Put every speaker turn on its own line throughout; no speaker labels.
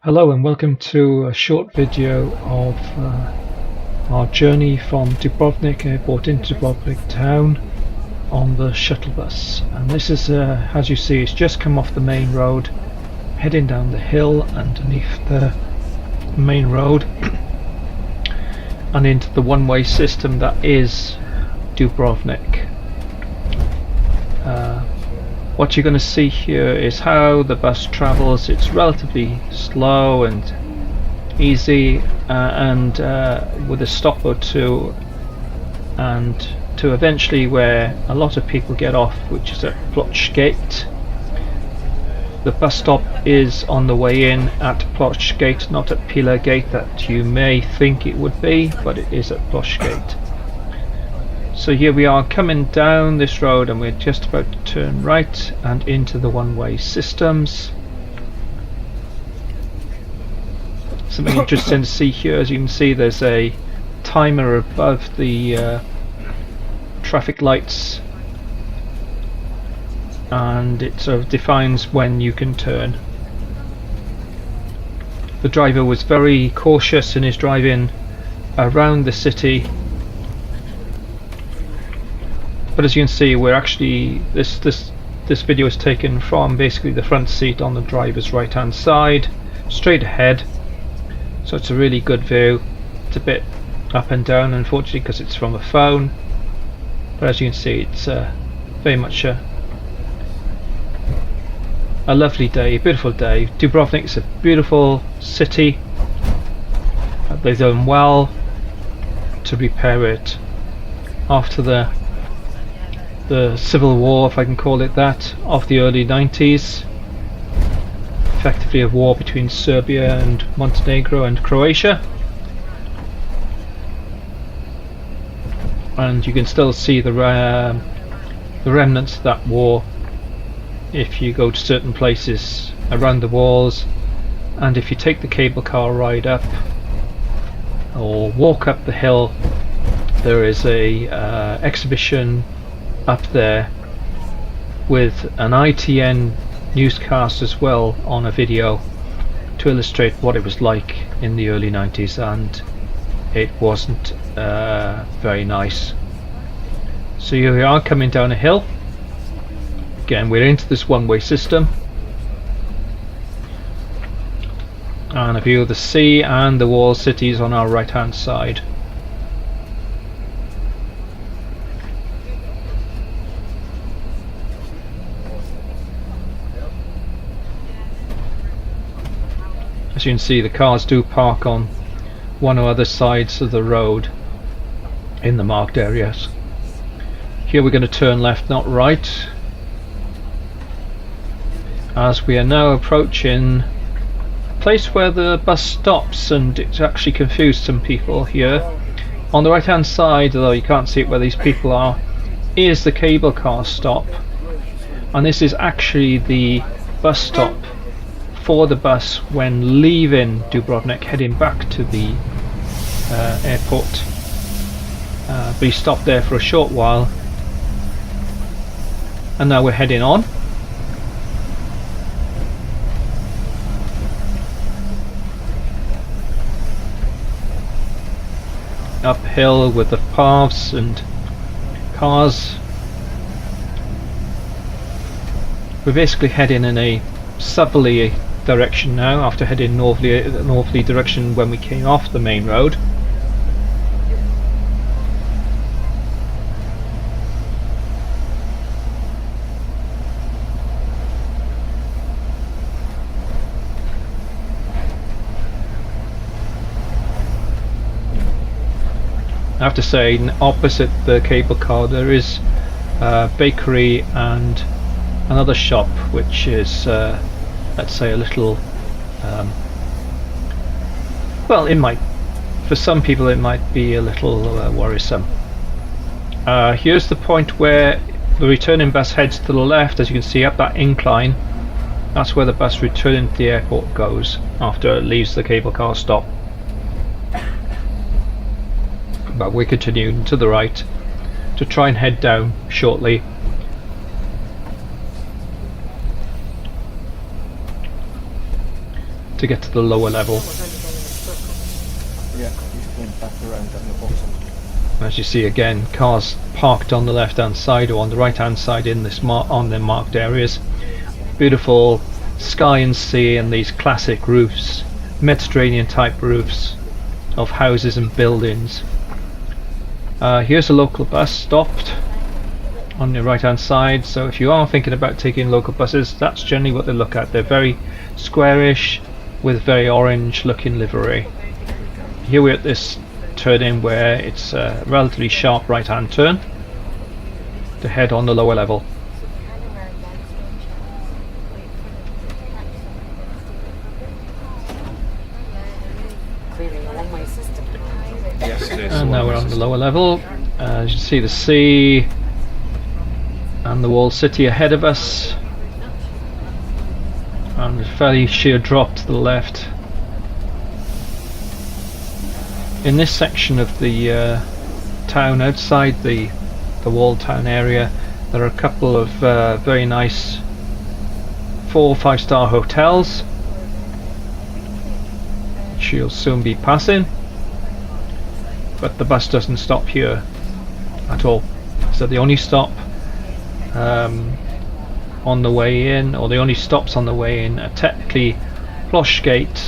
Hello and welcome to a short video of our journey from Dubrovnik Airport into Dubrovnik town on the shuttle bus. And this is, as you see, it's just come off the main road, heading down the hill underneath the main road and into the one-way system that is Dubrovnik. What you're going to see here is how the bus travels. It's relatively slow and easy, and with a stop or two, and to eventually where a lot of people get off, which is at Ploch Gate. The bus stop is on the way in at Ploch Gate, not at Pillar Gate that you may think it would be, but it is at Ploch Gate. So here we are coming down this road and we're just about to turn right and into the one-way systems. Something interesting to see here, as you can see, there's a timer above the traffic lights, and it sort of defines when you can turn. The driver was very cautious in his driving around the city. But as you can see, we're actually this video is taken from basically the front seat on the driver's right hand side, straight ahead. So it's a really good view. It's a bit up and down, unfortunately, because it's from a phone. But as you can see, it's very much a lovely day, a beautiful day. Dubrovnik is a beautiful city. They've done well to repair it after the civil war, if I can call it that, of the early 90s. Effectively a war between Serbia and Montenegro and Croatia. And you can still see the remnants of that war if you go to certain places around the walls, and if you take the cable car ride up or walk up the hill, there is a exhibition up there with an ITN newscast as well on a video to illustrate what it was like in the early 90s, and it wasn't very nice. So here we are coming down a hill. Again, we're into this one-way system, and a view of the sea and the walled cities on our right hand side. As you can see, the cars do park on one or other sides of the road in the marked areas. Here we're going to turn left, not right, as we are now approaching a place where the bus stops, and it's actually confused some people here. On the right hand side, although you can't see it where these people are, is the cable car stop, and this is actually the bus stop for the bus when leaving Dubrovnik, heading back to the airport. But he stopped there for a short while, and now we're heading on. Uphill with the paths and cars. We're basically heading in a southerly direction now, after heading northerly direction when we came off the main road. I have to say, opposite the cable car there is a bakery and another shop, which is let's say a little well, it might, for some people it might be a little worrisome. Here's the point where the returning bus heads to the left. As you can see, up that incline, that's where the bus returning to the airport goes after it leaves the cable car stop. But we're continuing to the right to try and head down shortly. to get to the lower level.
Yeah, he's going back around on the bottom.
As you see again, cars parked on the left hand side or on the right hand side in this on their marked areas. Beautiful sky and sea and these classic roofs, Mediterranean type roofs of houses and buildings. Here's a local bus stopped on the right hand side, so if you are thinking about taking local buses, that's generally what they look at. They're very squarish with very orange looking livery. Here we're at this turn in where it's a relatively sharp right hand turn to head on the lower level.
Yes, it is.
And now we're on the lower level. As you can see the sea and the walled city ahead of us, and a fairly sheer drop to the left. In this section of the town outside the walled town area, there are a couple of very nice 4 or 5 star hotels which you'll soon be passing, but the bus doesn't stop here at all. So the only stop on the way in, or the only stops on the way in, are technically Gate,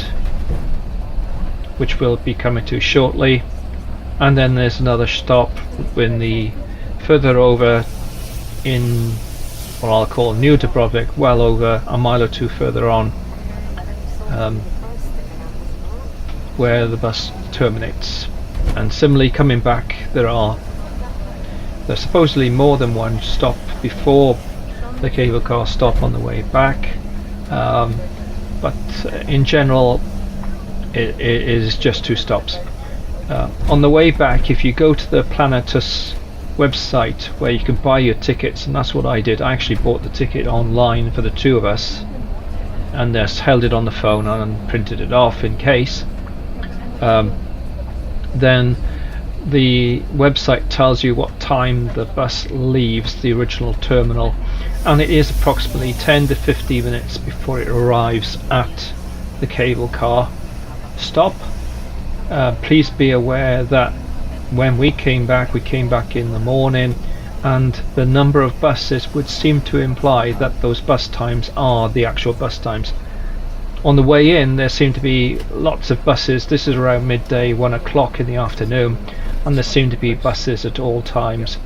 which we'll be coming to shortly, and then there's another stop when the further over in what I'll call New Dubrovnik, well over a mile or two further on, where the bus terminates. And similarly, coming back, there's supposedly more than one stop before the cable car stop on the way back, but in general it is just 2 stops. On the way back, if you go to the Planetus website where you can buy your tickets, and that's what I did, I actually bought the ticket online for the 2 of us and just held it on the phone and printed it off in case. Then the website tells you what time the bus leaves the original terminal, and it is approximately 10 to 15 minutes before it arrives at the cable car stop. Please be aware that when we came back in the morning, and the number of buses would seem to imply that those bus times are the actual bus times. On the way in, there seem to be lots of buses. This is around midday, 1 o'clock in the afternoon, and there seem to be buses at all times.